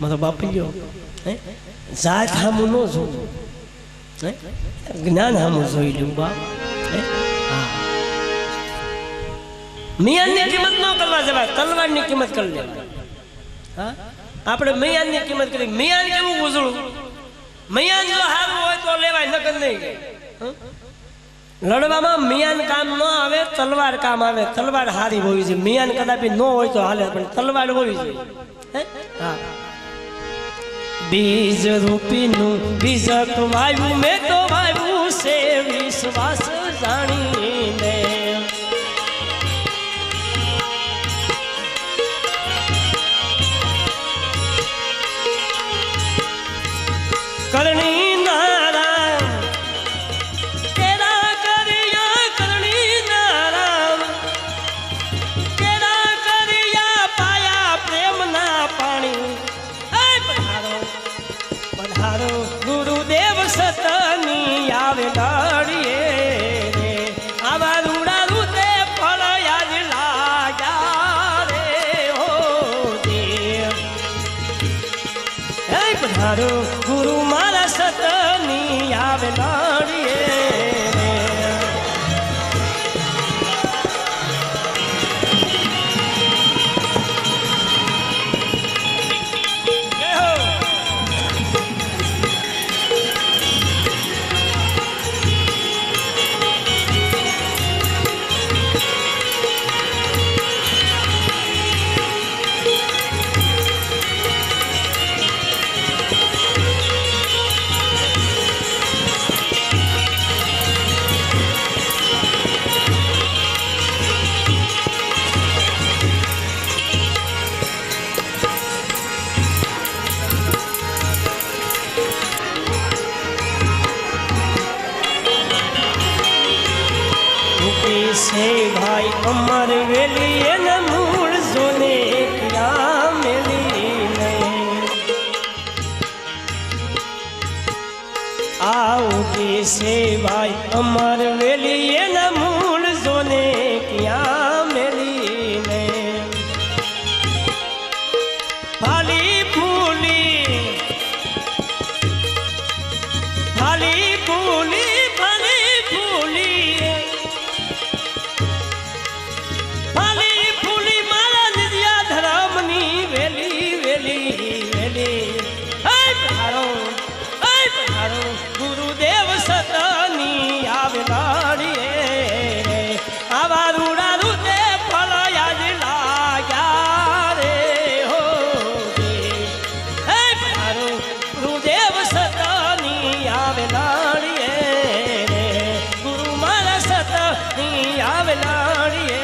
મારો બાપલ્યો જાત હામું ન જોવું, જ્ઞાન હામું જોઈ લઉં બાપ. મિયાનની કિંમત ન કરવા જવાય, તલવારની કિંમત કરી લેવાય. હા, આપણે મિયાનની કિંમત કરી. મિયાન કેવું ઉજળું, મિયાન જો સારું હોય તો લેવાય, નકર નહીં. લડવામાં મિયાન કામ ન આવે, તલવાર કામ આવે. તલવાર હારી હોવી જોઈએ. મિયાન કદાપી ન હોય તો હાલે, પણ તલવાર હોવી જોઈએ. હા, બીજ રૂપીનું બીજક વાયુ મેં તો વાયુ છે વિશ્વાસ જાણીને. કરણી નારાયણ કેરા કર્યા, કરણી નારાયણ કેરા કર્યા, પાયા પ્રેમના પાણી. પધારો ગુરુદેવ સતની આવે લાડીએ, આવા રૂડા રૂતે ફળ યાદ લાગ્યા રે હો દેવ. પધારો ગુરુ મારા સતની આવે લાડીએ. से भाई अमर वेली न मूल सोने क्या मिली नहीं. आओगे से भाई अमर वेली न मूल सोने क्या मिली नहीं. फाली फूली फाली फूली फाली फूली फाली फूली माला निधिया धरामनी वेली वेली वेली. પધારો ગુરુદેવ સતની આવે લાડીએ, આવા રૂડા રૂતે ફળ યાદ લાગ્યા રે હો દેવ. પધારો ગુરુદેવ સતની આવે લાડીએ, ગુરુ મારા સતની આવે લાડીએ.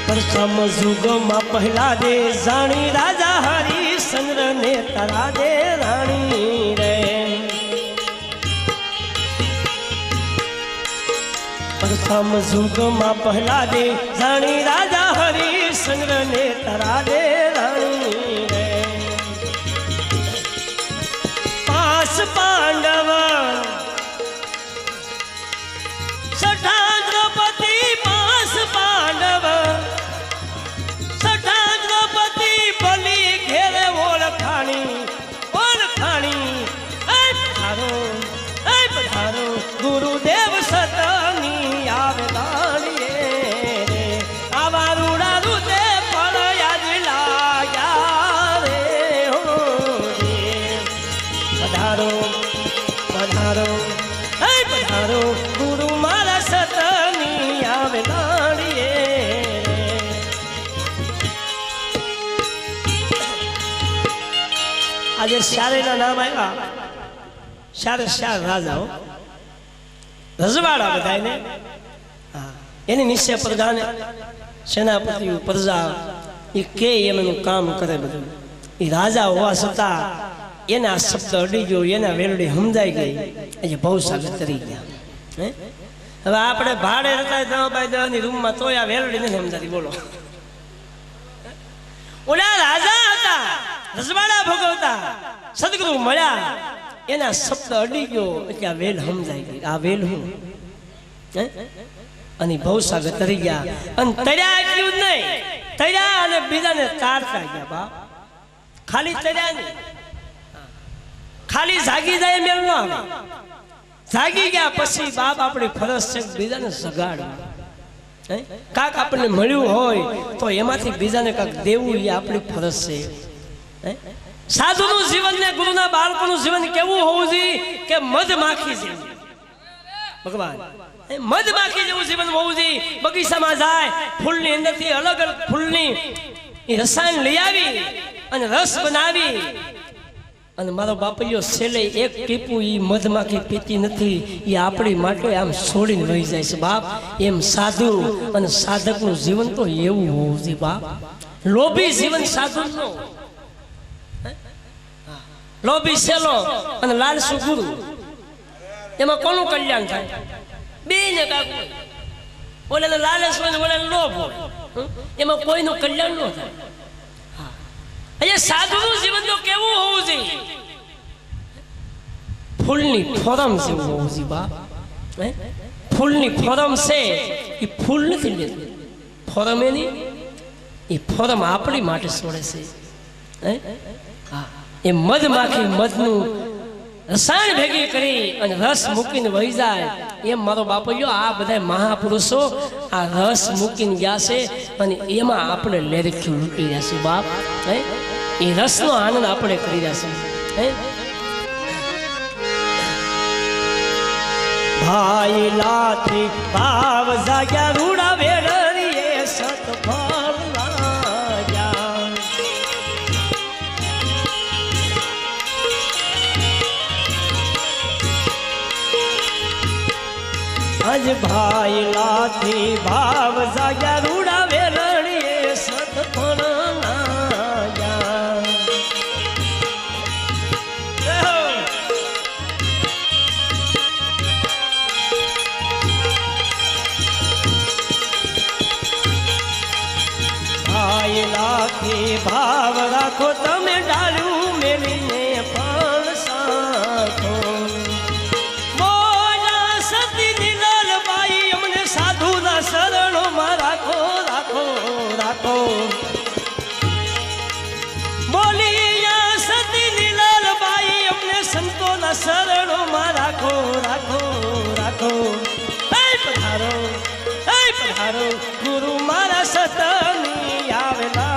પ્રથમ યુગમાં પહેલા દે જાણી રાજા હરિશ્ચંદ્ર ને તારા દે રાણી રે. પ્રથમ યુગમાં પહેલા દે જાણી રાજા હરિશ્ચંદ્ર ને તારા દે રાણી રે. 5 પાંડવ સઠા દ્રૌપદી 5 પાંડવ સઠા દ્રૌપદી બલી ઘેરે ઓળખાણી ઓળખાણી. પધારો ગુરુદેવ સતની આવે લાડીએ, આવા રૂડા રૂતે ફળ યાદ લાગ્યા રે હો દેવ. પધારો પધારો પધારો ગુરુ મારા સતની આવે લાડીએ. આજે શારેના નામ આવ્યા, શારે શાર રાજાઓ રજવાડા બધાને એની નિશ્ચય પ્રધાને સેનાપતિ પ્રજા એ કે એમનું કામ કરે બધું. એ રાજા હોવા છતાં એના શબ્દ અડી ગયો, એના વેલડી સમજાઈ ગઈ, એ ભવસાગર તરી ગયા. હવે આપણે ભાડે હતા 10 ની રૂમમાં તોય આ વેલડી નથી સમજાતી. બોલો, ઓલા રાજા હતા, રજવાડા ભોગવતા, સદગુરુ મળ્યા, એના શબ્દ અડી ગયો એટલે આ વેલ સમજાઈ ગઈ. આ વેલ હું અને ભવસાગર તરી ગયા. અને તર્યા એટલું જ નહીં, તર્યા અને બીજાને તારતા ગયા. બાપ ખાલી તર્યા નહીં, ખાલી જાગી જાય મેળ ન આવે. જાગી ગયા પછી બાપ આપણી ફરજ છે બીજાને સગાડવું. કાક આપણને મળ્યું હોય તો એમાંથી બીજાને કાક દેવું એ આપણી ફરજ છે. સાધુનું જીવન ને ગુરુના બાળકોનું જીવન કેવું હોવું જોઈએ કે મધમાખી જેવું. ભગવાન મધમાખી જેવું જીવન હોવું જોઈએ. બગીચામાં જાય, ફૂલની અંદરથી અલગ અલગ ફૂલની રસાયણ લઈ આવી અને રસ બનાવી, અને મારો બાપલિયો છેલ્લે એક ટીપું ઈ મધમાખી પીતી નથી, એ આપણી માટે આમ છોડીને રહી જાય છે. બાપ એમ સાધુ અને સાધકનું જીવન તો એવું હોવું જોઈએ. બાપ લોભી જીવન સાધુ નો, લોભી સેલો અને લાલસુ ગુરુ, એમાં કોનું કલ્યાણ થાય? બેને કાકુ, ઓલે લાલચ હોય ને ઓલે લોભ હોય, એમાં કોઈનું કલ્યાણ ન થાય. અહીંયા સાધુનું જીવન તો કેવું હોવું જોઈએ? ફૂલની ફોરમ જેવું હોવું જોઈએ. બાપ ફૂલની ફોરમ છે એ ફૂલ નથી લેતી, ફોરમ એની, એ ફોરમ આપણી માટે છોડે છે. એ મધમાખી મધનું રસાયણ ભેગી કરી અને રસ મૂકીને વહી જાય. એમ મારો બાપલ્યો આ બધા મહાપુરુષો આ રસ મૂકીને ગયા છે અને એમાં આપણે લેરખ્યું લૂંટી રહ્યા છે. બાપ એ રસનો આનંદ આપણે કરી રહ્યા છે. ભાઈ લાથી ભાવ જાગ્યા રૂડા વેડરીએ સતફળ લાગ્યા. આજ ભાઈ લાથી ભાવ જાગ્યા રૂડા વેડરીએ સતફળ ભાવ રાખો તમે ડાળું મેલીને પણ સાખો. બોલા સતી નીલલબાઈ અમને સાધુના શરણોમાં રાખો રાખો રાખો. બોલિયા સતી નીલલબાઈ અમને સંતોના શરણોમાં રાખો રાખો રાખો. પધારો પધારો ગુરુ મારા સતની આવેલા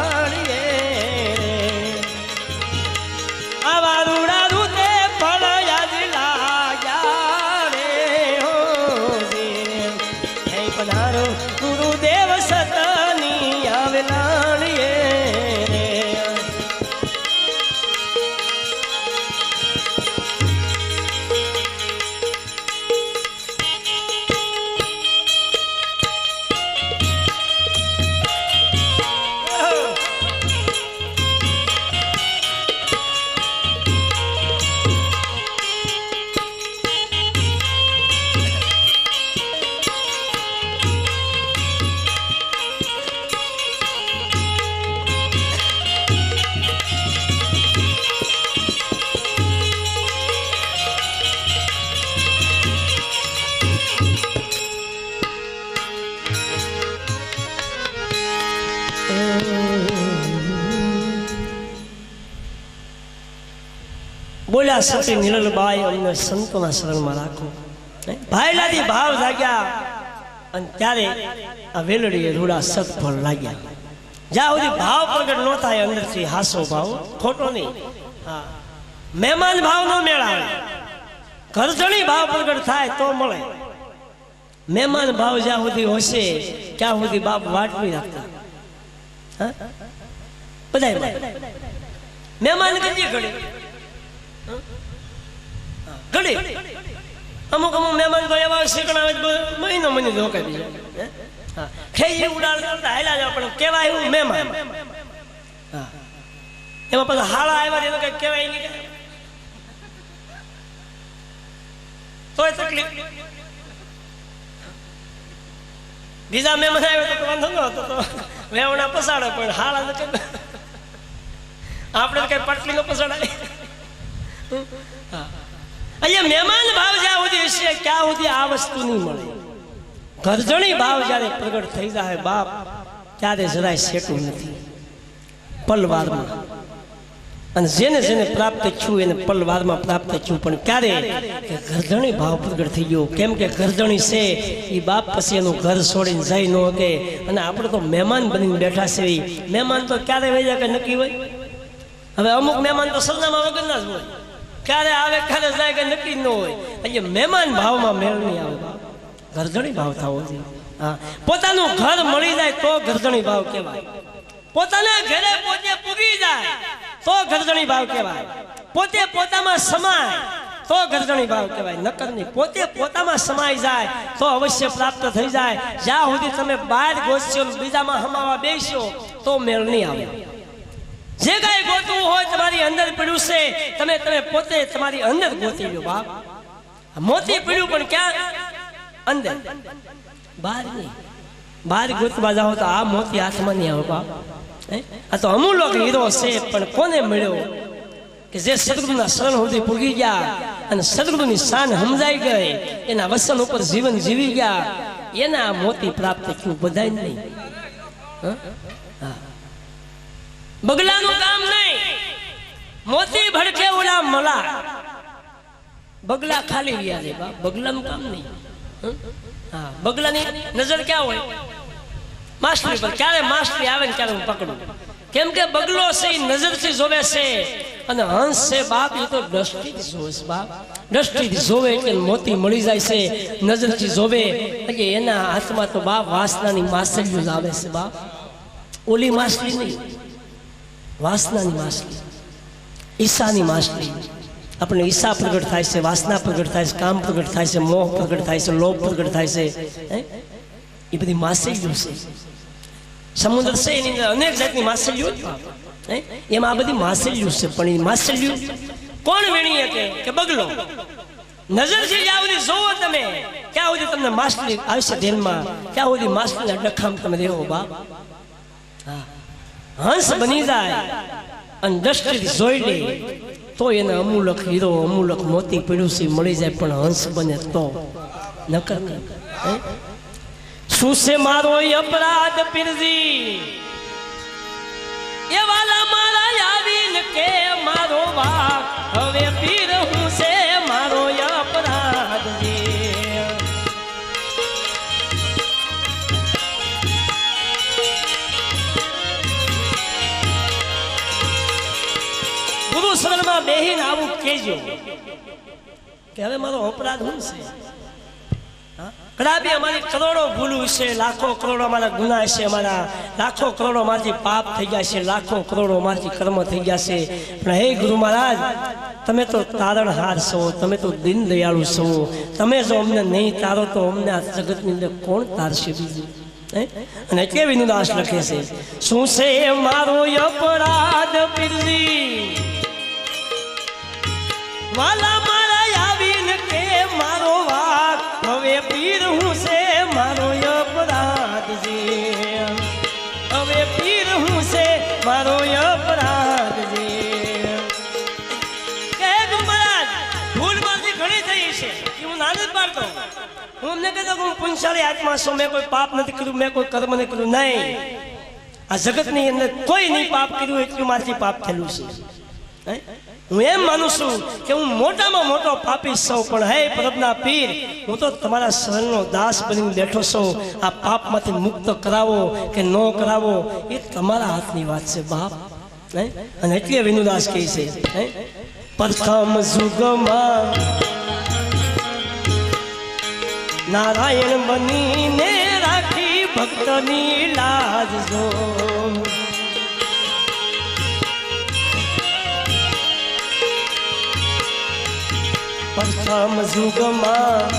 ગુરુદેવ સતની આવેલાણીએ. બોલ્યા સતી નીલલબાઈ અમને સંતોના શરણમાં રાખો. ભાઈલાથી ભાવ જાગ્યા અને ત્યારે આ વેલડીએ રૂડા સતફળ લાગ્યા. જ્યાં સુધી ભાવ પ્રગટ ન થાય અંદરથી હાસો ભાવ, ખોટો નહીં. હા, મહેમાન ભાવ નો મેળાવે, ઘરજણી ભાવ પ્રગટ થાય તો મળે. મહેમાન ભાવ જ્યાં સુધી હશે ત્યાં સુધી બાપ વાટ નહીં રાખતા. બધા મહેમાન કેટલી ઘડી ઘડી અમુક અમુક મહેમાન તો એવા શીખણા મહિનો મહિને રોકાઈ દીધા. હા ખેજી ઉડાડતા હાલ્યા જાવ પણ કેવાય હું મહેમાન હા એમાં પછી હાળા આવ્યા એનો કઈ કહેવાય નહીં તોય તકલીફ બીજા મહેમાન આવ્યો તો વાંધો ન હતો તો વેવણા પસાડે પણ હાળા તો આપણે કઈ પટલી નો પસાડાય અહીંયા મહેમાન ભાવ જ્યાં સુધી હશે ક્યાં સુધી આ વસ્તુ નહીં મળે ગરજણી ભાવ જ્યારે પ્રગટ થઈ જાય બાપ ત્યારે જરાય સેટું નથી પલવારમાં અને જેને જેને પ્રાપ્ત થયું એને પલવારમાં પ્રાપ્ત થયું પણ ક્યારે ગરજણી ભાવ પ્રગટ થઈ ગયો કેમ કે ગરજણી છે એ બાપ પછી એનું ઘર છોડીને જઈ ન શકે અને આપણે તો મહેમાન બનીને બેઠા છે મહેમાન તો ક્યારે વહી જાય કે નક્કી હોય હવે અમુક મહેમાન તો સરનામા વગરના જ હોય ક્યારે આવે ક્યારે જાય કે નક્કી ન હોય એટલે મહેમાન ભાવમાં મેળ નહીં આવે ગરજણી ભાવ થવો જોઈએ હા પોતાનું ઘર મળી જાય તો ગરજણી ભાવ કહેવાય પોતાના ઘરે પોતે પૂગી જાય તો ગરજણી ભાવ કહેવાય પોતે પોતામાં સમાય તો ગરજણી ભાવ કહેવાય નકર નહીં પોતે પોતામાં સમાઈ જાય તો અવશ્ય પ્રાપ્ત થઈ જાય જ્યાં સુધી તમે બહાર ગોતશો બીજામાં હમાવા બેસશો તો મેળ નહીં આવે જે કાંઈ ગોતવું હોય તમારી અંદર પડ્યું છે તમે પોતે તમારી અંદર ગોતી લો બાપ મોતી પડ્યું પણ ક્યાં અંદર બહાર નહીં બહાર ગોતવા જાઓ તો આ મોતી હાથમાં નહીં આવે બાપ આ તો અમૂલક હીરો છે પણ કોને મળ્યો કે જે સદગુરુના શરણ સુધી પૂગી ગયા અને સદગુરુની શાન સમજાઈ ગઈ એના વસન ઉપર જીવન જીવી ગયા એના મોતી પ્રાપ્ત થયું બધાય નહીં બગલાનું કામ નહીં મોતી ભડકે ઓલા મલા બગલા ખાલી રહ્યા છે બાપ બગલાનું કામ નહીં હા બગલાની નજર ક્યાં હોય માછલી પર ક્યારે માછલી આવે ને ક્યારે હું પકડું કેમ કે બગલો છે એ નજરથી જોવે છે અને હંસ છે બાપ એ તો દ્રષ્ટિથી જોવે છે બાપ દ્રષ્ટિથી જોવે એટલે મોતી મળી જાય છે નજરથી જોવે એટલે એના હાથમાં તો બાપ વાસનાની માછલીઓ જ આવે છે બાપ ઓલી માછલી નહીં વાસનાની માછલી ઈચ્છાની માછલી આપણે ઈચ્છા પ્રગટ થાય છે વાસના પ્રગટ થાય છે કામ પ્રગટ થાય છે મોહ પ્રગટ થાય છે લોભ પ્રગટ થાય છે એ બધી માછલીઓ છે સમુદ્ર છે એની અંદર અનેક જાતની માછલીઓ એમાં આ બધી માછલીઓ છે પણ એ માછલીઓ કોણ વીણી શકે કે બગલો નજરથી જ્યાં સુધી જોવો તમે ક્યાં સુધી તમને માછલી આવશે ધ્યાનમાં ક્યાં સુધી માછલીના ડખામ તમે રહેવો બાપ હંસ બની જાય અને દ્રષ્ટિથી જોઈ લે તો એને અમૂલક હીરો અમૂલક મોતી પડ્યું છે મળી જાય પણ હંસ બને તો નકર શું છે મારો અપરાધ પીરજી એ વાલા મારા આવીને કે મારો વાક હવે પીર હું છે મારો અપરાધ ગુરુ શરણમાં બેહીને આવું કહેજો કે હવે મારો અપરાધ શું છે કદાપી અમારી કરોડો ભૂલું છે લાખો કરોડો અમારા ગુનાહ છે અમારા લાખો કરોડો અમારાથી પાપ થઈ ગયા છે લાખો કરોડો અમારાથી કર્મ થઈ ગયા છે પણ હે ગુરુ મહારાજ તમે તો તારણહાર છો તમે તો દીન દયાળુ છો તમે જો અમને નહીં તારો તો અમને આ જગતની અંદર કોણ તારશે બીજું અને એટલે વિનુદાસ લખે છે શું છે મારો અપરાધ પીરજી વાલા મારા આવીને કે મારો વાક હવે પીર હું છે મારો અપરાધ છે હવે પીર હું છે મારો અપરાધ છે કે મહારાજ ભૂલ મારી ઘણી થઈ છે હું નાનું જ પાડતો હું અમને કહેતો કે હું પુણ્યશાળી આત્મા છું મેં કોઈ પાપ નથી કર્યું મેં કોઈ કર્મ નથી કર્યું નહીં આ જગતની અંદર કોઈ નહીં પાપ કર્યું એટલું મારથી પાપ થયેલું છે હું એમ માનું છું કે હું મોટામાં મોટો પાપી છું પણ હે પ્રભુના પીર હું તો તમારા શરણનો દાસ બનીને બેઠો છું આ પાપમાંથી મુક્ત કરાવો કે ન કરાવો એ તમારા હાથની વાત છે બાપ અને એટલે વિનુદાસ કહે છે પ્રથમ યુગમાં નારાયણ બનીને રાખી ભક્તની લાજ જો પ્રથમ યુગમાં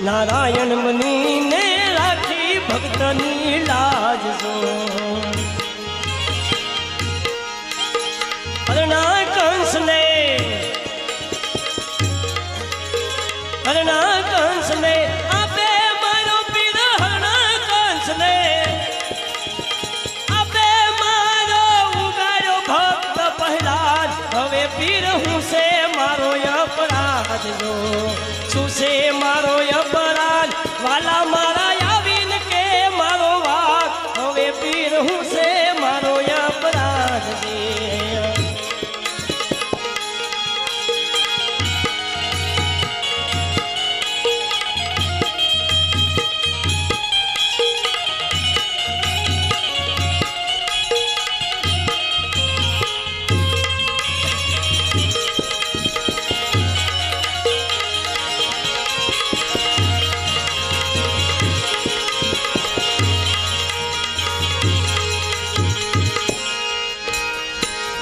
નારાયણ બનીને રાખી ભક્તની લાજ જો હરણા કંસને આપે મારો પીર હરણા કંસને આપે મારો ઉગાડ્યો ભક્ત પહેલા હવે પીર હું છે મારો અપરાધ જો શું છે મારો અપરાધ વાલા મારા આવીને કે મારો વાક હવે પીર હું છે મારો અપરાધ છે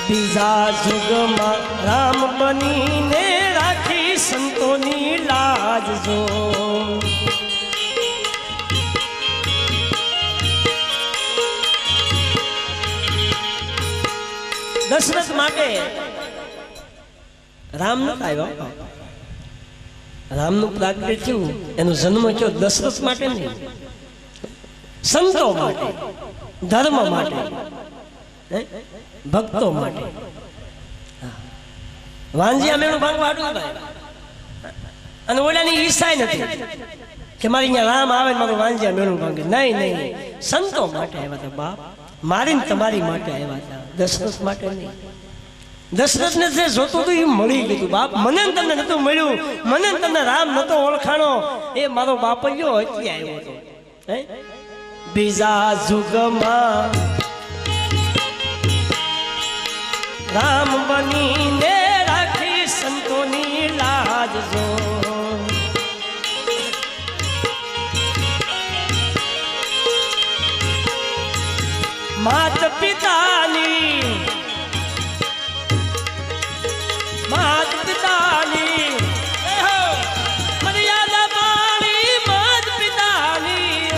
બીજા જુગમાં રામ બનીને રાખી સંતોની લાજ જો દશરથ માટે રામ નતા આવ્યા રામનું પ્રાગટ્ય થયું એનો જન્મ થયો દશરથ માટે નહીં સંતો માટે ધર્મ માટે ભક્તો માટે વાંજિયા મેળું ભાંગવા આડું અને ઓલાની ઈચ્છા નથી કે મારી અહીંયા રામ આવે ને મારું વાંજિયા મેળું ભાંગે નહીં નહીં સંતો માટે આવ્યા હતા બાપ મારીને તમારી માટે આવ્યા હતા દશરથ માટે નહીં દશરથને જે જોતું હતું એ મળી ગયું બાપ મને તમને નતું મળ્યું મને તમને રામ નતો ઓળખાણો એ મારો બાપૈયો અત્યારે આવ્યો હતો બીજા જુગમાં રામ બનીને રાખી સંતોની લાજ જો માત પિતાની મર્યાદા પાણી માત પિતાની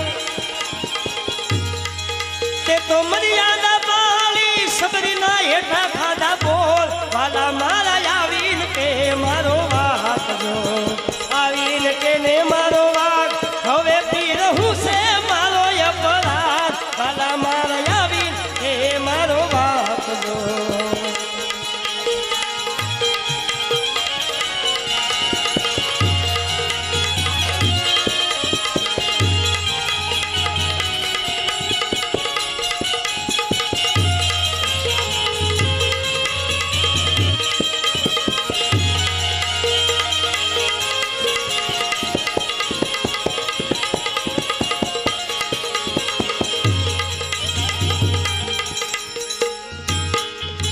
તે તો મર્યાદા પાણી સબરીના હેઠા ખાધા બોલ વાલા મારા આવીને કે મારો વાક જો આવીને કે ને મારો વાક હવે પીર હું છે મારો અપરાધ વાલા મારા આવીને કે મારો વાક જો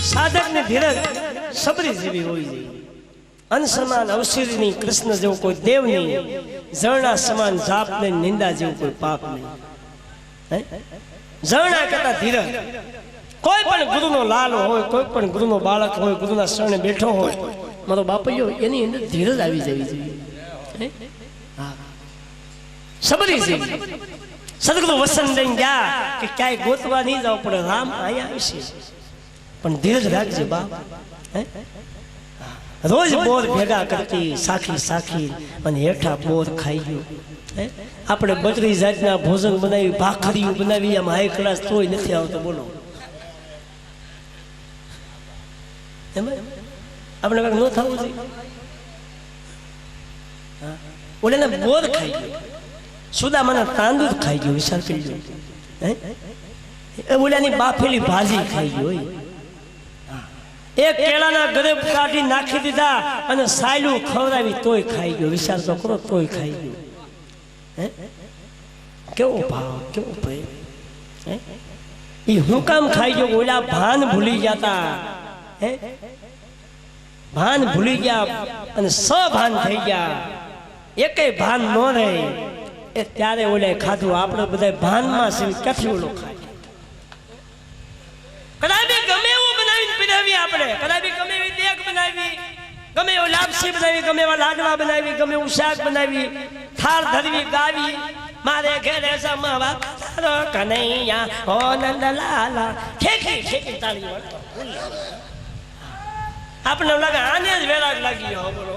સાધકની ધીરજ સબરી જેવી હોવી જોઈએ અનસમાન અવસરીની કૃષ્ણ જેવો કોઈ દેવ નહીં ઝરણા સમાન જાપ નહીં નિંદા જેવું કોઈ પાપ નહીં ઝરણા કરતા ધીરજ કોઈ પણ ગુરુનો લાલ હોય કોઈ પણ ગુરુનો બાળક હોય ગુરુના શરણે બેઠો હોય મારો બાપૈયો એની અંદર ધીરજ આવી જવી જોઈએ સબરી જેવી સદગુરુ વસન દઈને ગયા કે ક્યાંય ગોતવા નહીં જવું પડે રામ અહીંયા આવશે પણ ધીરજ રાખજે બાપ રોજ બોર ભેગા કરતી સાખી સાખી અને હેઠા બોર ખાઈ ગયું આપણે બત્રી જાતના ભોજન બનાવી ભાખરીઓ બનાવી આમ હાઈ ક્લાસ તોય નથી આવતો બોલો આપણે કાંઈક ન થવું જોઈએ ઓલે બોર ખાઈ ગયો સુદામાના તાંદૂર ખાઈ ગયો વિચાર કરી ગયો ઓલાની બાફેલી ભાજી ખાઈ ગયો એક કેળાના ગરેબ કાઢી નાખી દીધા અને સાયલું ખવડાવી તોય ખાઈ ગયો વિચાર તો કરો તોય ખાઈ ગયો કેવો ભાવ કેવો પ્રેમ એ હું કામ ખાઈ ગયો ઓલા ભાન ભૂલી જતા ભાન ભૂલી ગયા અને સભાન થઈ ગયા એકેય ભાન ન રહે એ ત્યારે ઓલે ખાધું આપણે બધા ભાનમાં છે ક્યાંથી ઓલો ખાય કદાચ ગમે એવું બનાવીને પીરાવી આપણે કદાચ ગમે એવી દેગ બનાવી ગમે એવો લાપસી બનાવી ગમે એવા લાડવા બનાવી ગમે એવું શાક બનાવી થાળ ધરવી ગાવી મારે ઘરે જમવા તારો કનૈયા હો નંદલાલા ઠેકી ઠેકી તાળી આપણે લાગે આને જ વેરાગ લાગી ગયો બોલો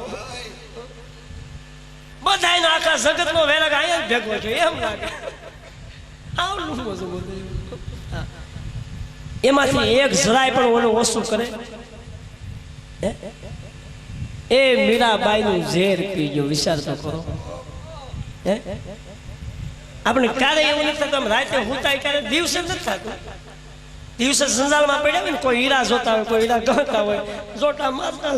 બધા એનો આખા જગત નો વેરાગ અહીંયા જ ભેગો છે એમ લાગે એમાંથી એક જરાય પણ ઓલું ઓછું કરે એ મીરાબાઈ નું ઝેર પીજો વિચાર તો કરો આપણે ક્યારે એવું નથી થતું રાતે હુતાય ક્યારે દિવસે નથી થતું દિવસે સંસારમાં પડ્યા હોય ને કોઈ હીરા જોતા હોય કોઈ હીરા ગણતા હોય જોટા મારતા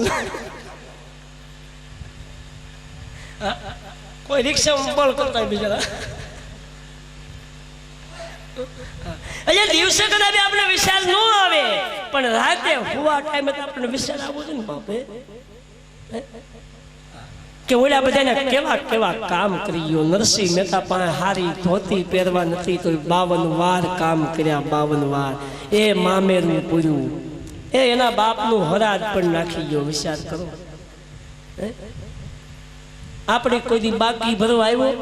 કોઈ રિક્ષામાં બળ કરતા હોય બીજા અહીંયા દિવસે કદાચ આપણે વિચાર ન આવે પણ રાતે હુવા ટાઈમે તો આપણે વિચાર આવવો છે ને બાપે કે ઓલા બધાને કેવા કેવા કામ કર્યો નરસિંહ મહેતા પાસે હારી ધોતી પહેરવા નથી તો 52 વાર કામ કર્યા 52 વાર એ મામેરું પૂર્યું એ એના બાપનું હરાજ પણ નાખી ગયો વિચાર કરો આપણે કોઈ દી બાકી ભરવા આવ્યો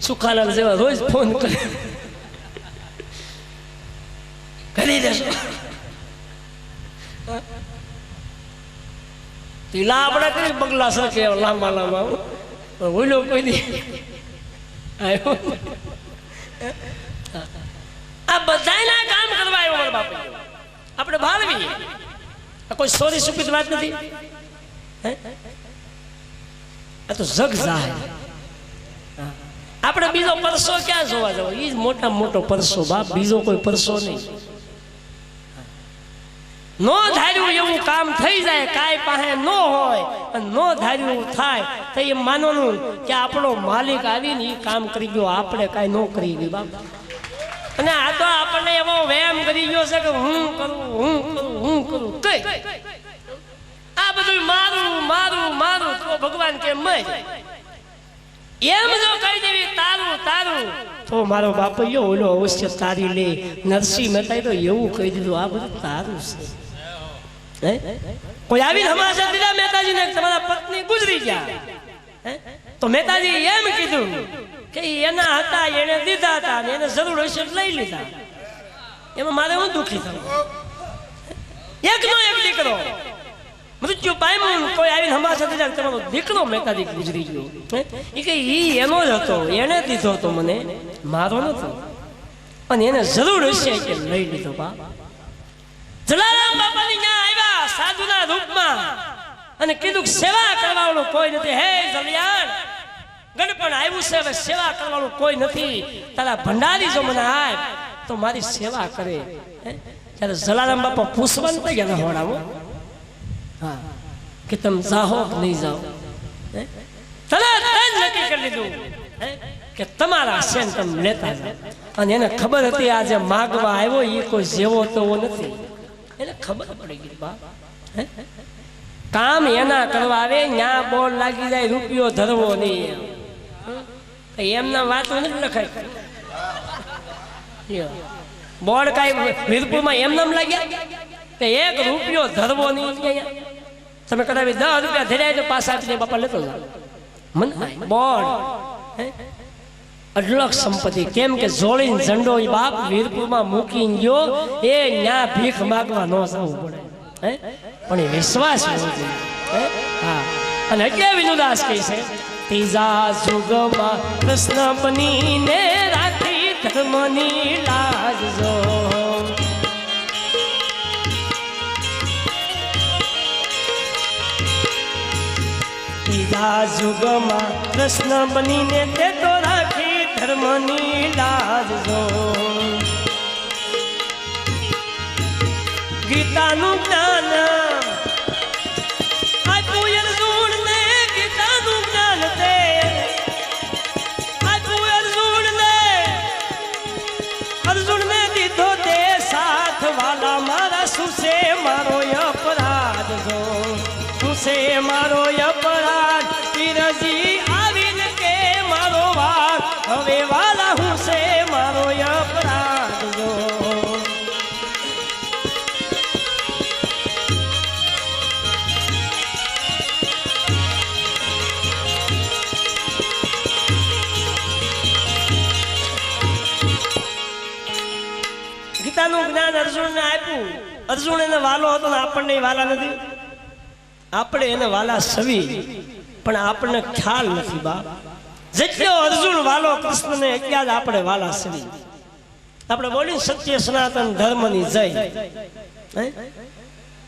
સુખાલાલ જેવા રોજ ફોન કરે કરી દેશો તીલા આપણે કરી બગલા સરકે લાંબા લાંબા ઓલો કોઈ દી આવ્યો આ બધાયના કામ કરવા આવ્યો મારા બાપુ આપણે ભાળવી કોઈ સોરી સુપીત વાત નથી આ તો જગ જાહેર આપણે બીજો પરસો ક્યાં જોવા જવો એ જ મોટા મોટો પરસો બાપ બીજો કોઈ પરસો નહીં નો ધાર્યું એવું કામ થઈ જાય કાંઈ પાસે ન હોય અને નો ધાર્યું એવું થાય તો એ માનવાનું કે આપણો માલિક આવીને એ કામ કરી ગયો આપણે કાંઈ ન કરી ગયું બાપ અને આ તો આપણને એવો વ્યાયામ કરી ગયો છે કે હું કરું કઈ આ બધું મારું મારું મારું તો ભગવાન કે મય એમ જો કહી દેવી તારું તારું તો મારો બાપૈયો ઓલો અવશ્ય તારી લે નરસિંહ મહેતાએ તો એવું કહી દીધું આ બધું તારું છે કોઈ આવીને હમાસા દીધા મહેતાજીને તમારા પત્ની ગુજરી ગયા તો મહેતાજી એમ કીધું કે એના હતા એને દીધા હતા ને એને જરૂર હશે લઈ લીધા એમાં મારે હું દુઃખી થયું એકનો એક દીકરો મૃત્યુ પામ્યો કોઈ આવીને હમાસા દીધા તમારો દીકરો મહેતાજી ગુજરી ગયો એ કે ઈ એનો જ હતો એને દીધો હતો મને મારો નતો અને એને જરૂર હશે કે લઈ લીધો બા જલારામ બાપાની ત્યાં આવ્યા સાધુના રૂપમાં અને કીધું સેવા કરવાનું કોઈ નથી હે જલિયાણ ગણપણ આવ્યું છે હવે સેવા કરવાનું કોઈ નથી તારા ભંડારી જો મને આપ તો મારી સેવા કરે ત્યારે જલારામ બાપા પૂછવાનું થઈ ગયા હોડાવો હા કે તમે જાઓ કે નહીં જાઓ તરત જ નક્કી કરી લીધું કે તમારા છે ને તમે લેતા જાઓ અને એને ખબર હતી આ જે માગવા આવ્યો એ કોઈ જેવો તેવો નથી એને ખબર પડી ગઈ બાપ કામ એના કરવા આવે ન્યા બોર્ડ લાગી જાય રૂપિયો ધરવો નહીં એમના વાતો નથી લખાય બોર્ડ કાંઈ વીરપુરમાં એમનામ લાગ્યા કે 1 રૂપિયો ધરવો નહીં તમે કદાચ 10 રૂપિયા ધર્યા તો પાછા આપીને બાપા લેતો જાઓ મને બોર્ડ અઢળક સંપત્તિ કેમ કે જોડીને ઝંડો એ બાપ વીરપુરમાં મૂકીને ગયો એ ન્યા ભીખ માગવા ન જવું પડે પણ એ વિશ્વાસ હા અને એટલે વિનુદાસ કહે છે ત્રીજા યુગમાં કૃષ્ણ બનીને રાખી ધર્મની લાજ જો ત્રીજા યુગમાં કૃષ્ણ બનીને તે તો રાખી ધર્મની લાજ જો ગીતાનું જ્ઞાન આપ્યું અર્જુનને ગીતાનું જ્ઞાન તે આપ્યું અર્જુનને દીધો તે સાથ વાલા મારા શું છે મારો અપરાધ જો શું છે મારો અપરાધ પીરજી આવીને કે મારો વાત હવે વાલા હું છે મારો અપરાધ જો ગીતાનું જ્ઞાન અર્જુનને આપ્યું. અર્જુન એને વાલો હતો ને આપણને વાલા નથી. આપણે એને વાલા સવી, પણ આપણને ખ્યાલ નથી બાપ. જેટલો અર્જુન વાલો કૃષ્ણને એટલા જ આપણે વાલા સવી. આપણે બોલી સત્ય સનાતન ધર્મની જય.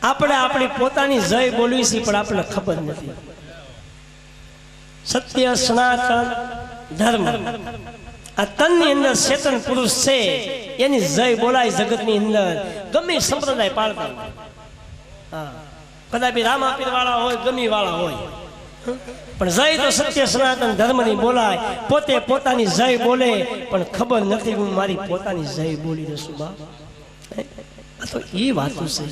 આપણે આપણી પોતાની જય બોલવી છે, પણ આપણને ખબર નથી. સત્ય સનાતન ધર્મ આ તનની અંદર ચેતન પુરુષ છે, એની જય બોલાય જગતની અંદર. ગમે સંપ્રદાય પાળતા કદાચ રામાપીર વાળા હોય, ગમી વાળા હોય, પણ જય તો સત્ય સનાતન ધર્મની બોલાય. પોતે પોતાની જય બોલે, પણ ખબર નથી હું મારી પોતાની જય બોલી દઉં બા. તો એ વાતો છે.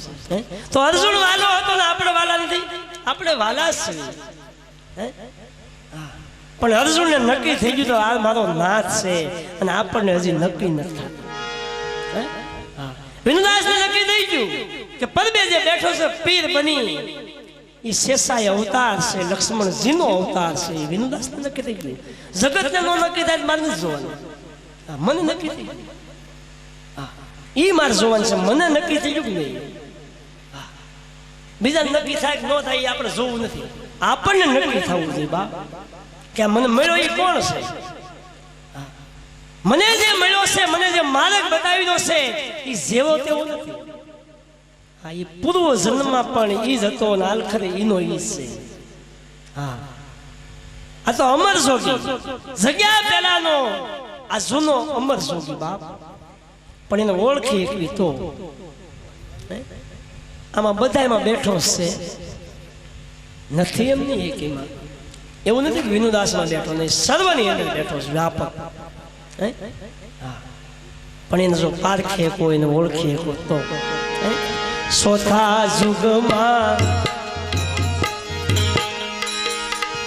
તો અર્જુન વાલો હતો ને આપણે વાલા નથી. આપણે વાલા છીએ, પણ અર્જુનને નક્કી થઈ ગયું તો આ મારો નાથ છે, અને આપણને હજી નક્કી નથી. વિનુદાસને નક્કી થઈ ગયું કે પરબે જે બેઠો છે પીર બની, એ શેષાય અવતાર છે, લક્ષ્મણજીનો અવતાર છે. એ વિનુદાસને નક્કી થઈ ગયું. જગતને નો નક્કી થાય મારે નથી જોવાનું, મને નક્કી થઈ ગયું. એ મારે જોવાનું છે, મને નક્કી થઈ ગયું કે નહીં. બીજા નક્કી થાય કે ન થાય એ આપણે જોવું નથી. આપણને નક્કી થવું જોઈએ બા કે મને મળ્યો એ કોણ છે. મને જે મળ્યો છે, મને જે માર્ગ બતાવ્યો છે, એ જેવો તેવો નથી. હા, એ પૂર્વ જન્મમાં પણ ઈ જ હતો ને આલખરે ઈનો ઈ છે. હા, આ તો અમર જોગી, જગ્યા પહેલાનો આ જૂનો અમર જોગી બાપ. પણ એને ઓળખી એકવી તો આમાં બધા એમાં બેઠો છે નથી. એમ નહીં એક એમાં એવું નથી કે વિનુદાસમાં બેઠો નહીં, સર્વની અંદર બેઠો છે વ્યાપક. પણ એને જો પારખે કોઈ એને ઓળખી શકો તો ચોથા યુગમાં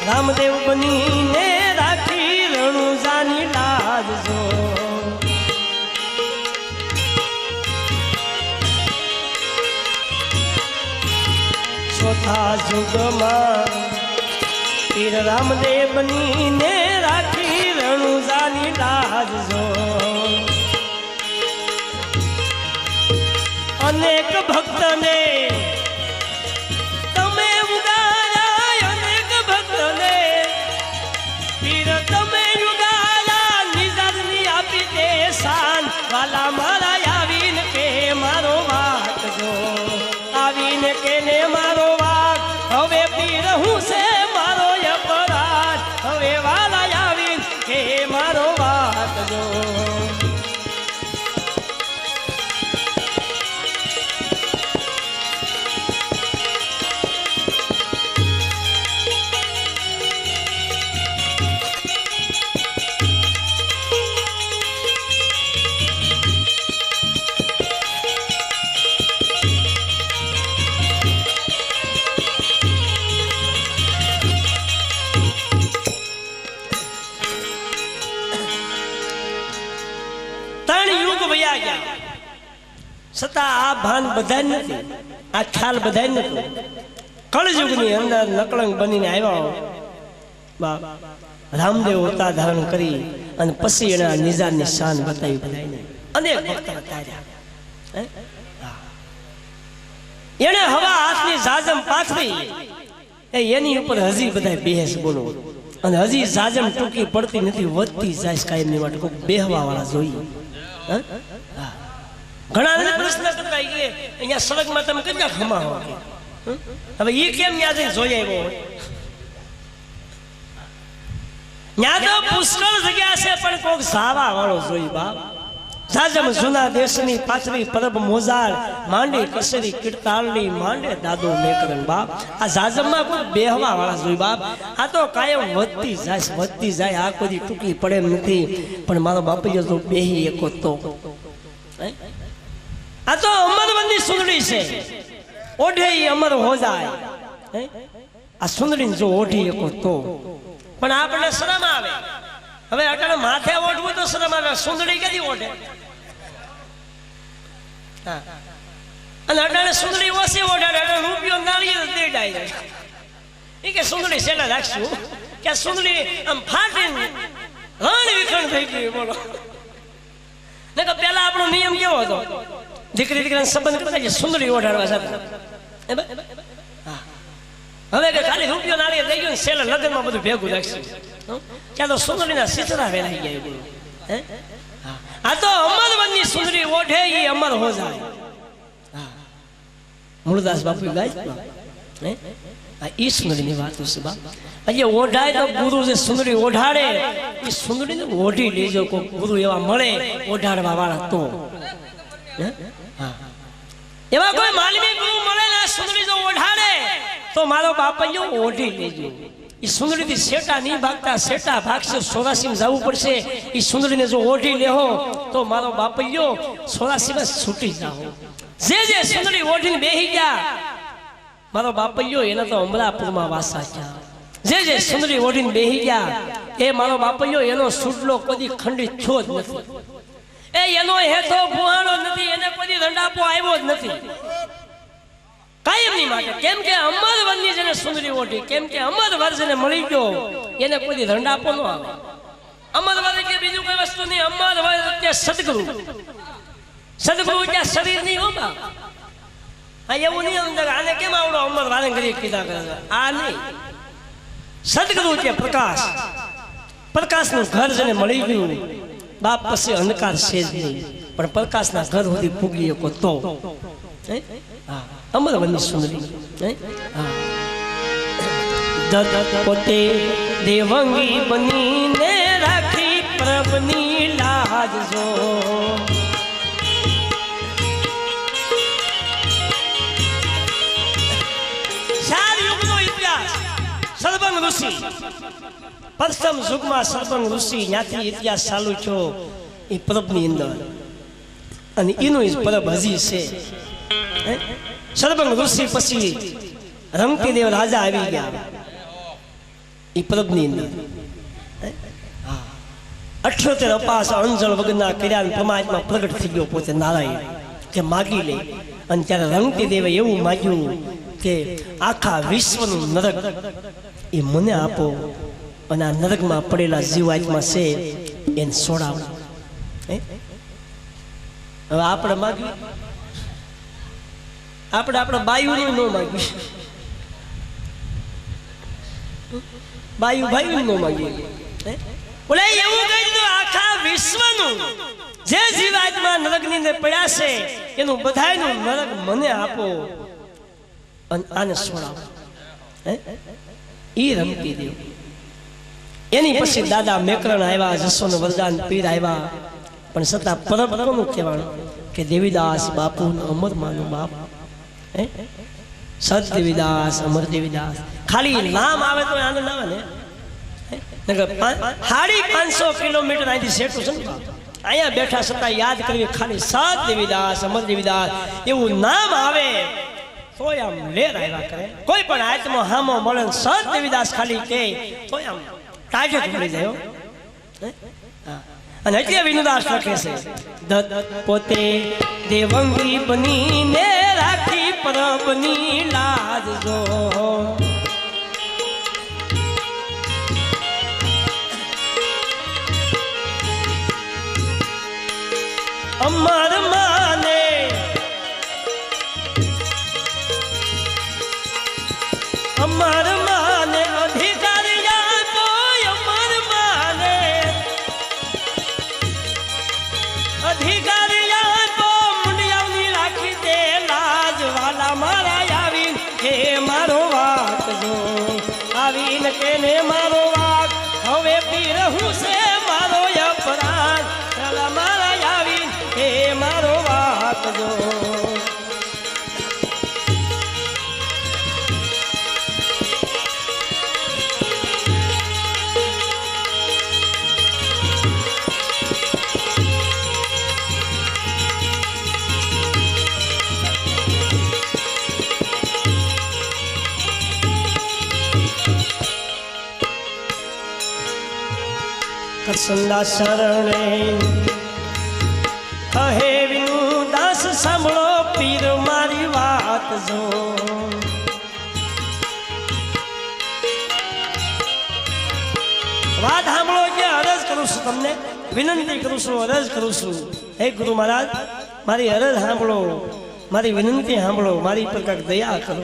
રામદેવ બનીને રાખી રણુજાની લાજ જો. ચોથા યુગમાં પીર રામદેવ બનીને રાખી રણુજાની લાજ જો. અનેક ભક્તને તમે ઉગાર્યા, અનેક ભક્તને પીર તમે ઉગાર્યા, નિજાદની આપી દે શાન. વાલા મારા આવીને કે મારો વાક જો, આવીને કે ને મારો વાક. હવે પીર હું છે મારો અપરાધ, હવે વાલા આવીને કે મારો વાક જો. છતાં આ ભાન બધા નથી, આ ખ્યાલ બધા નથી. કળયુગની અંદર નકળંગ બનીને આવ્યા બાપ રામદેવ અવતાર ધારણ કરી, અને પછી એના નિજાની શાન બતાવી બધાને. અનેક ભક્ત બતાવ્યા. એને હવા હાથની જાજમ પાથરી, એની ઉપર હજી બધા બેહસ બોલો. અને હજી જાજમ ટૂંકી પડતી નથી, વધતી જાય કાયમની માટે. કોઈ બેહવા વાળા જોઈએ. ઘણા પ્રશ્ન કરતા અહીંયા સડકમાં તમે કેટલા ખમા હો, હવે એ કેમ ત્યાં જઈને જોઈ આવ્યો? ત્યાં તો પુષ્કળ જગ્યા છે, પણ કોઈક સાવા વાળો જોઈ બાપ. જાજમ જૂના દેશની પાછરી પરબ મોજાળ, માંડી કસરી કીર્તાળની માંડે દાદો મેકરન બાપ. આ જાજમમાં કોઈ બેહવા વાળા જોઈ બાપ. આ તો કાયમ વધતી જાય, વધતી જાય. આ કોઈ ટૂંકી પડે એમ નથી. પણ મારો બાપુજી તો બેહી એકો તો. આ તો અમરવંદી સુંદડી છે, ઓઢે અમર હો જાય. આ સુંદડી જો ઓઢી એકો તો. પણ આપણને શરમ આવે. હવે અટાણે માથે ઓઢવું તો શરમ આવે, સુંદડી ક્યાંથી ઓઢે? અને અટાણે સુંદડી ઓછી ઓઢાડે, રૂપિયો નાળિયેર દેડાય જાય. એ કે સુંદડી શેલા રાખશું કે સુંદડી આમ ફાટીને રણ વિખણ થઈ ગઈ. બોલો ને કે પેલા આપણો નિયમ કેવો હતો? દીકરી દીકરાને સંબંધ કરતા કે સુંદરી ઓઢાડવા સાથે હવે કે ખાલી રૂપિયો નાળિયેર દઈ ગયો ને છેલ્લે લગ્નમાં બધું ભેગું રાખશું ત્યાં તો સુંદરીના સિતરા વેલાઈ ગયા આ તો અમર વનની સુંદરી ઓઢે એ અમર હો જાય મૂળદાસ બાપુ ગાય ઈ સુંદરીની વાત છે બાપ અહીંયા ઓઢાય તો ગુરુ જે સુંદરી ઓઢાડે એ સુંદરીને ઓઢી લેજો કોઈ ગુરુ એવા મળે ઓઢાડવા વાળા તો એવા કોઈ માલવી ગુરુ મળે ને સુંદરી જો ઓઢાડે તો મારો બાપૈયો ઓઢી લેજો એ સુંદરીથી શેટા નહીં ભાગતા શેટા ભાગશે 84 જવું પડશે એ સુંદરીને જો ઓઢી લેહો તો મારો બાપૈયો 84 છૂટી જાઓ જે સુંદરી ઓઢીને બેહી ગયા મારો બાપૈયો એના તો અમરાપુરમાં વાસા ગયા જે સુંદરી ઓઢીને બેહી ગયા એ મારો બાપૈયો એનો સુડલો કદી ખંડિત થયો જ નથી એ એનો હેઠો ભુહાણો નથી એને કદી રંડાપો આવ્યો જ નથી કાયમની માટે કેમ કે અમર વનની જેને સુંદરી ઓઢી કેમ કે અમર વર જેને મળી ગયો એને કોઈ રંડાપો ન આવે અમર વર એટલે બીજું કોઈ વસ્તુ નહીં અમર વર એટલે સદગુરુ એટલે શરીર નહીં હોતા આ એવું નહીં અંદર આને કેમ આવડો અમર વારે ઘડી કીધા કરે આ નહીં સદગુરુ એટલે પ્રકાશ પ્રકાશનું ઘર જેને મળી ગયું બાપ પછી અંધકાર છે જ નહીં પણ પ્રકાશના ઘર સુધી પૂગી શકો તો અમર વનની સુંદરી પોતે દેવંગી બનીને રાખી પ્રભની લાજ જો સર્વંગ ઋષિ પ્રથમ યુગમાં સર્વંગ ઋષિ ત્યાંથી ઇતિહાસ ચાલુ થયો એ પરબની અંદર અને એનું પરબ હજી છે સર્વંગ ઋષિ પછી રંગતીદેવ રાજા આવી ગયા એ પરબની અંદર 78 અપાસ અંજળ વગરના કર્યા પરમાત્મા પ્રગટ થઈ ગયો પોતે નારાયણ કે માગી લે અને ત્યારે રંગતીદેવે એવું માગ્યું કે આખા વિશ્વનું નરક એ મને આપો અને આ નરકમાં પડેલા જીવાત્મા છે એને છોડાવો હવે આપણે માગ્યું આપણે બાયુનું ન માગ્યું બાયુ ન માગ્યું બોલે એવું કહી દીધું આખા વિશ્વનું જે જીવાત્મા નરકની અંદર પડ્યા છે એનું બધાયનું નરક મને આપો અને આને છોડાવો ઈ રમતી દેવ એની પછી દાદા મેકરણ આવ્યા જસોન વરદાન પીર આવ્યા પણ છતાં પરબ કોનું કહેવાનું કે દેવીદાસ બાપુ અમર માનો બાપ સત દેવીદાસ અમર દેવીદાસ ખાલી નામ આવે તો આનંદ આવે ને 550 કિલોમીટર અહીંથી સેટું છે અહીંયા બેઠા છતાં યાદ કરવી ખાલી સત દેવીદાસ અમર દેવીદાસ એવું નામ આવે તોય આમ લેર આવ્યા કરે કોઈ પણ આત્મો હામો મળે સત દેવીદાસ ખાલી કે તોય આમ તાજત મળી જાય અને એટલે વિનુદાસ લખે છે પોતે દેવંગી બનીને રાખી પરબની લાજ જો અમર માને અમર માને અધિકારી આપો અમર માને અધિકારી આપો મુંડિયાની રાખી દે લાજ વાલા મારા આવીને હે મારો વાક જો આવીને કેને મારો વાક હવે પી રહું છે મારો અપરાધ વાલા મારા આવીને હે મારો વાક જો કરસંદા શરણે કહે વિનુદાસ સાંભળો પીર મારી વાત જો વાત સાંભળો કે અરજ કરું છું તમને વિનંતી કરું છું અરજ કરું છું હે ગુરુ મહારાજ મારી અરજ સાંભળો, મારી વિનંતી સાંભળો, મારી પર કાંઈક દયા કરો.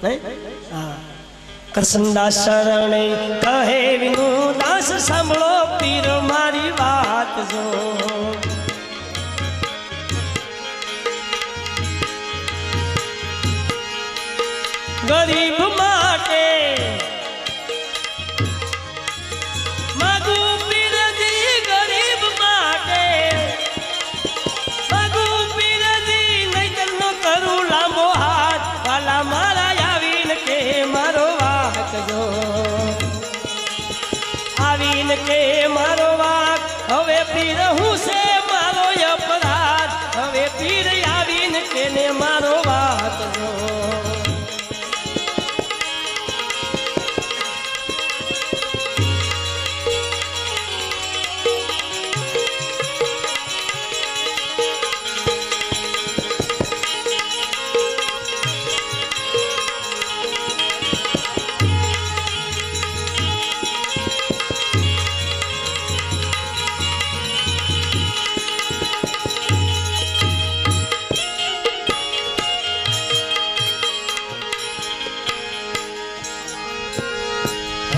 હે હા, કરસનદાસ શરણે કહે વિનુ દાસ સાંભળો પીર મારી વાત જો. ગરીબ માટે માગુ પીરજી, ગરીબ માટે માગુ પીરજી, નહીતર ન કરું લાંબો હાથ. વાલા મારા આવીને કે મારો વાક જો, આવીને કે મારો વાક. હવે પીર હું છે મારો અપરાધ, હવે પીર આવીને કે ને મારો વાક જો.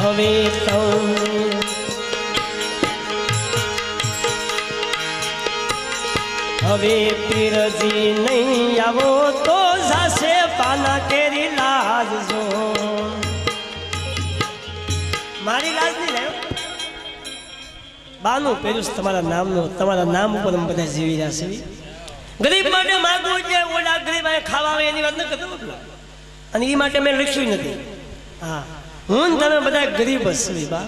હવે હવે પીરજી નહીં આવો તો જાશે પાના કેરી લાજ જો. મારી લાજ નહીં લાવ્યો, બાનું પહેર્યું તમારા નામનું, તમારા નામ ઉપર બધા જીવી રહ્યા છે. ગરીબ માટે માગવું છે, ઓલા ગરીબ ખાવા આવે એની વાત ન કરતો, અને એ માટે મેં લખ્યું નથી. હા, હું તમે બધા ગરીબ હશે બા.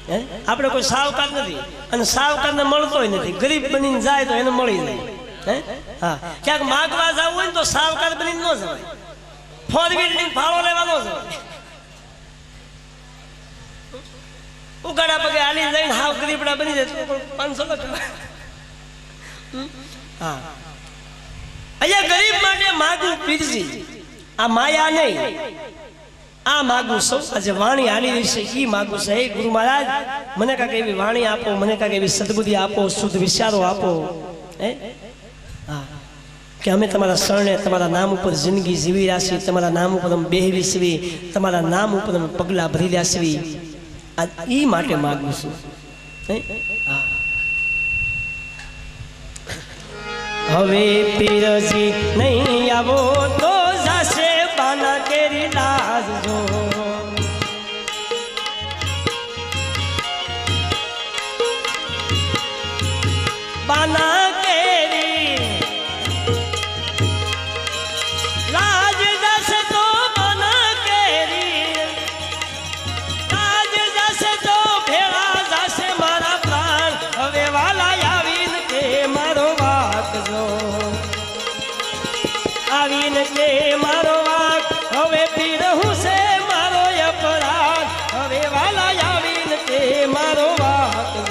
હે આપણે કોઈ સાવકાર નથી, અને સાવકારને મળતોય નથી. ગરીબ બનીને જાય તો એને મળી જાય. હે હા, ક્યાંક માગવા જવું હોય ને તો સાવકાર બનીને ન જવાય. 4 વ્હીલની ભાડો લેવાનો જવાય. ઉગાડા પગે હાલી જઈને હાવ ગરીબડા બની જાય તો 500 લખ. હા, અહીંયા ગરીબ માટે માગું પીરજી, આ માયા નહીં, આ માગું સૌ. આજે વાણી હાલી રહી છે એ માગું છે. હે ગુરુ મહારાજ, મને કાંઈક એવી વાણી આપો, મને કાંઈક એવી સદબુદ્ધિ આપો, શુદ્ધ વિચારો આપો. હે હા, કે અમે તમારા શરણે તમારા નામ ઉપર જિંદગી જીવી રહ્યા છીએ, તમારા નામ ઉપર અમે બેહવી છીએ, તમારા નામ ઉપર અમે પગલાં ભરી રહ્યા છીએ. આ એ માટે માગું છું. હે હા, હવે પીરજી નહીં આવો તો જાશે પાના કેરી લાજ જો. પાના કેરી લાજ જશે તો, પાના કેરી લાજ જશે તો, ભેળા જશે મારા પ્રાણ. હવે વાલા આવીને કે મારો વાક જો, આવીને કે મારો વાક. હવે પીર હું છે મારો અપરાધ, હવે વાલા આવીને કે મારો વાક જો.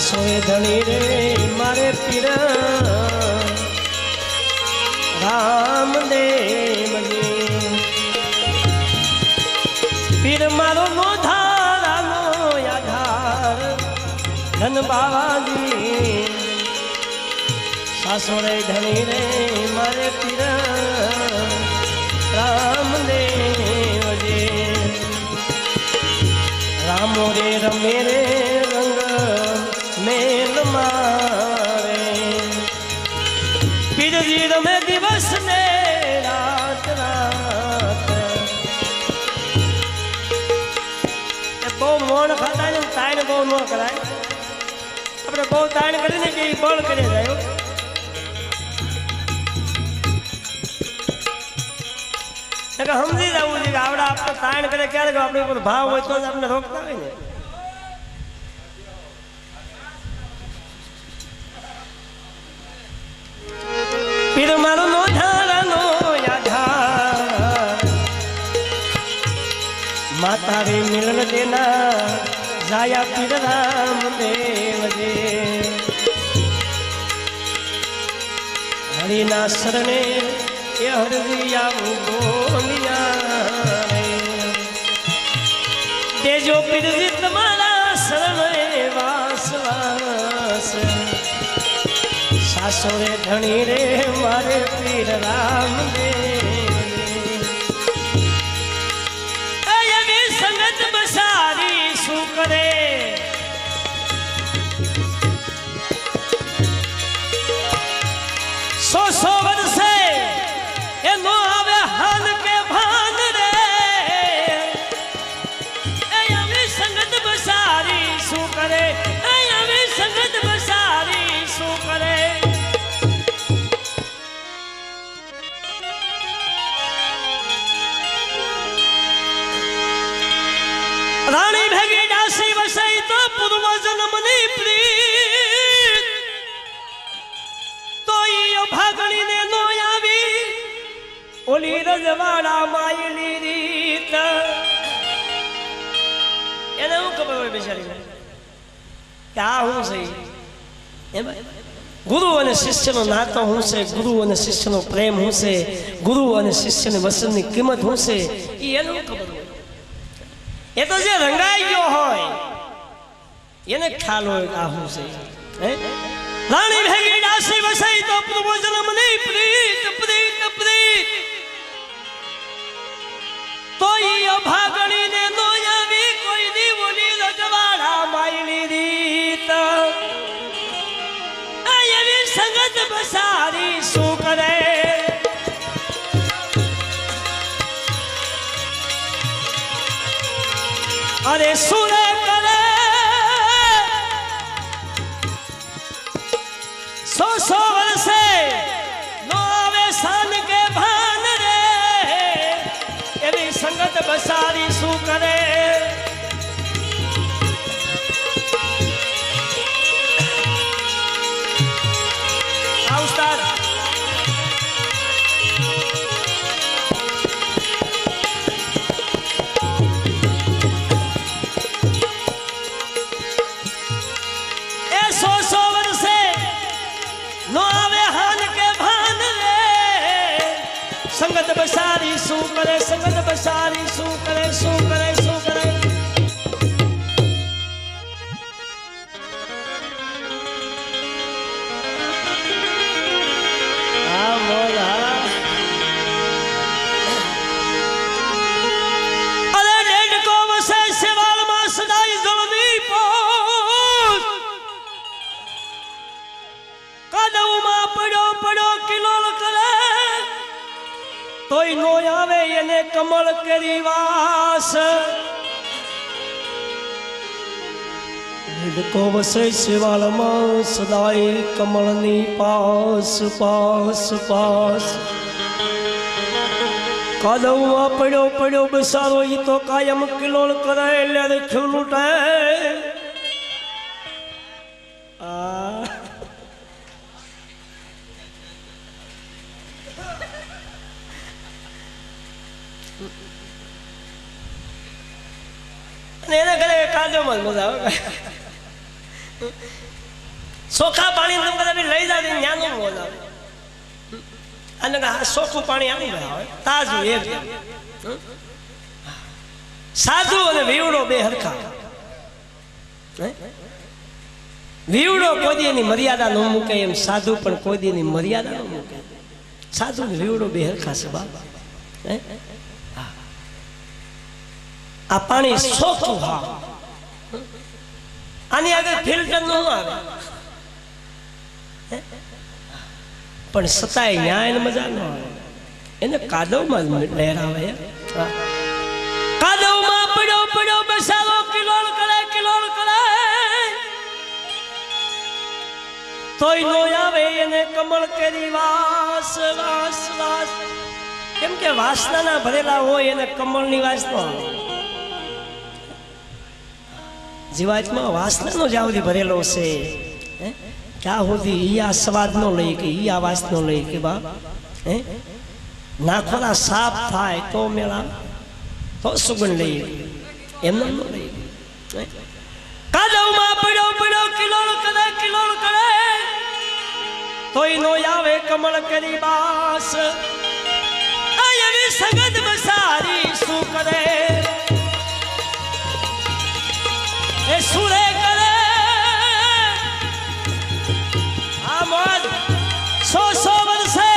સોય ધણી રે મારે પીર રામદેવજી, પીર મારો મોધારાનો આધાર. ધન બાવાજી સાસોરે ધણી રે મારે પીર રામદેવજી રામો રે રમે રે રંગ મેલ મારે પીરજી રમે દિવસ ને રાત રાત બહુ મોણ ખાતા ને તાણ બહુ ન કરાય આપણે બહુ તાણ કરીને કે બળ કરી જાય સમજી જવું છે કે આપણે આપણે તાણ કરે ક્યારે આપણે ઉપર ભાવ હોય તો જ આપણે રોકતા હોય ને પીર મારો નો ધારાનો આધાર માતા રે મિલન દેના જાયા પીર રામદેવજે હરિના શરણે એ હરદિયા બોલિયા રે દેજો પીરજી તમારા શરણે વાસ વાસ સાસોરે ધણી રે મારે પીર રામદેવ એવી સંગત બસારી શું કરે સો વર્ષે એનો આવે હાલ કે ભાન રે એવી સંગત બસારી શું કરે એવી સંગત બસારી શું કરે રાણી ભેગી દાસી વસઈ તો પૂર્વ જન્મની પ્રીત તો ઈ ભાગણીને નો આવી ઓલી રજવાડા માયલી રીત એને હું ખબર હોય બેચારીને કે આ હું છે એમાં ગુરુ અને શિષ્યનો નાતો હું છે ગુરુ અને શિષ્યનો પ્રેમ હું છે ગુરુ અને શિષ્યની વસનની કિંમત હું છે એ એને ખબર હોય એ તો જે રંગાઈ ગયો હોય એને ખ્યાલ હોય આ હું છે રાણી ભેગી દાસી વસઈ તો પૂર્વ જન્મની પ્રીત પ્રીત પ્રીત તો ઈ અભાગણીને નો આવી કોઈ દીવની રજવાડા માયલી રીત આ એવી સંગત બસારી શું કરે અરે સુરે કરે સો વર્ષે નો આવે શાન કે ભાન રે એવી સંગત બસારી શું કરે આ ઉસ્તાદ સંગત બસારી શું કરે સંગત બસારી શું કરે શું કરે શું કરે આ મોલા અરે ડેડકો વસે સેવાલમાં સદાય જળની પોત કદવમાં પડ્યો પડ્યો કિલોલ કરે તોય નો આવે એને કમળ કેરી વાસ કો વસે શિવાલમાં સદાય કમળની પાસ પાસ પાસ કાદવમાં પડ્યો પડ્યો બસારો ઈ તો કાયમ કિલોળ કરે એટલે ખીલ લૂટે એને ઘરે કાદવમાં મજા આવે ચોખ્ખા પાણી તમે કદાચ લઈ જાવ ત્યાંનું મોજ આવે અને ચોખ્ખું પાણી આવી આવે તાજું એક સાધુ અને વીવડો બે હરખા વીવડો કોઈ દી એની મર્યાદા ન મૂકે એમ સાધુ પણ કોઈ દી એની મર્યાદા ન મૂકે. સાધુ ને વીવડો બે હરખા છે બાપ. આ પાણી ચોખ્ખું હા, આની આગળ ફિલ્ટર ન આવે પણ સતાય ન્યાય મજા ન આવે. એને કાદવમાં લહેરાવે. કાદવમાં પડ્યો પડ્યો બેસાવો કિલોળ કરે તોય નો આવે એને કમળ કેરી વાસ વાસ વાસ. કેમ કે વાસનાના ભરેલા હોય એને કમળની વાસ ન આવે. જીવાતમાં વાસનાનો જ્યાં સુધી ભરેલો છે ત્યાં સુધી ઈ આ સ્વાદ નો લઈ કે ઈ આ વાસ નો લઈ કે બાપ નાખોલા સાફ થાય તો મેળા તો સુગંધ લઈએ એમને ન લઈ. કાદવમાં પડ્યો પડ્યો કિલોળ કરે તોય નો આવે કમળ કરી બાસ. એવી સગત બસારી શું કરે એ સુરે કરે આ મોજ 100 વર્ષે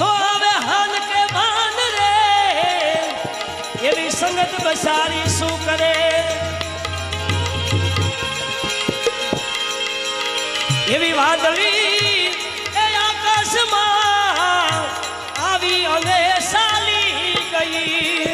નો આવે હાન કે ભાન રે. એવી સંગત બસારી શું કરે એવી વાદળી એ આકાશમાં આવી અને સાલી ગઈ.